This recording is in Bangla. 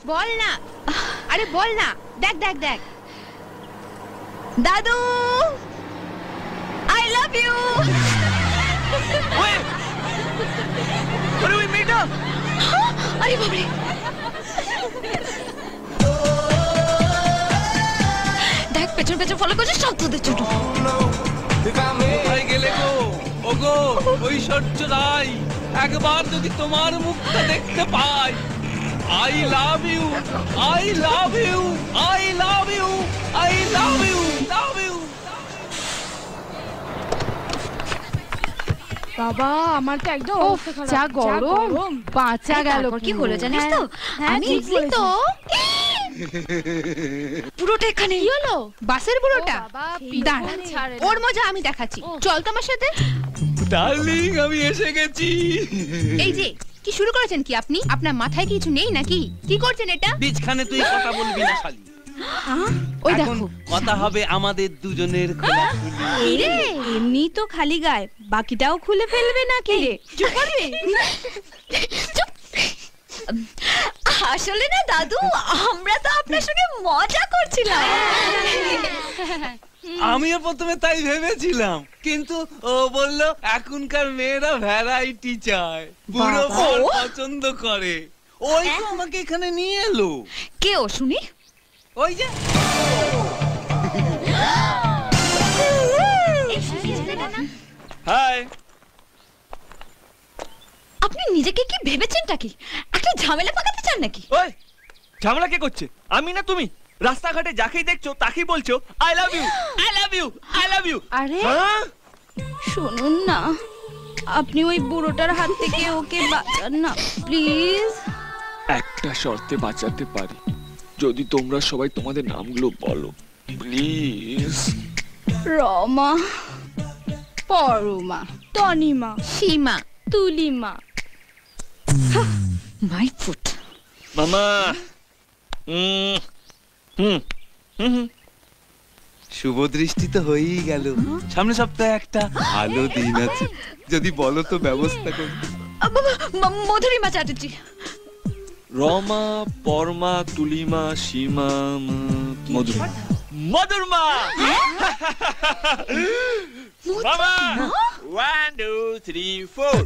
বল না, আরে বল না। দেখ দেখ দেখ দাদু, আই লাভ ইউ। আরে ওই মেয়েটা, আরে বাবারে, দেখ পেছন পেছন ফলো করছে সব তোদের জন্য। কোথায় গেলে গো? ওগো ঐশ্বর্য রাই, একবার যদি তোমার মুখটা দেখতে পাই। I love you, I love you, I love you, I love you, love you. বাবা আমার তো একদম যা গরম, বাঁচা গেল। কি হলো জানিস তো? আমি তো পুরোটা এখানে। কি হলো? বাসের পুরোটা? দাঁড়া, ওর মজা আমি দেখাচ্ছি। চল তো আমার সাথে। ডার্লিং আমি এসে গেছি। এই যে কি শুরু করেছেন কি আপনি? আপনার মাথায় কিছু নেই নাকি? কি করছেন এটা? বিছখানে তুই কথা বলবি না শালি। ওই এখন দেখো কথা হবে আমাদের দুজনের খোলাখুলি। রে এমনি তো খালি গায়ে, বাকিটাও খুলে ফেলবে নাকি রে? চুপ করবে? আসলে না দাদু, আমরা তো আপনার সঙ্গে মজা করছিলাম। আমিও প্রথমে তাই ভেবেছিলাম, কিন্তু ও বলল এখনকার মেয়েরা ভ্যারাইটি চায়, পুরো ফল পছন্দ করে। ওই তো আমাকে এখানে নিয়ে এলো। কে ও শুনি? ওই যে হাই। আপনি নিজেকে কি ভেবেছেনটা কি? একটা ঝামেলা পাকাতে চান নাকি? ওই ঝামেলা কে করছে? আমি না তুমি? রাস্তাঘাটে যাকেই দেখছো তাকেই বলছো I love you, I love you, I love you. আরে শুনুন না, আপনি ওই বুড়োটার হাত থেকে ওকে বাঁচান না প্লিজ। একটা শর্তে বাঁচাতে পারি, যদি তোমরা সবাই তোমাদের নামগুলো বলো please. Rama, Parama, Tanima, Sima, Tulima. My foot. মামা শুভ দৃষ্টি তো হয়েই গেল। সামনে সপ্তাহে একটা ভালো দিন আছে, যদি বলো তো ব্যবস্থা করি। মধুরিমা চ্যাটার্জি। রমা, পরমা, তুলিমা, সীমা, মধুর। মধুরমা। মামা 1 2 3 4।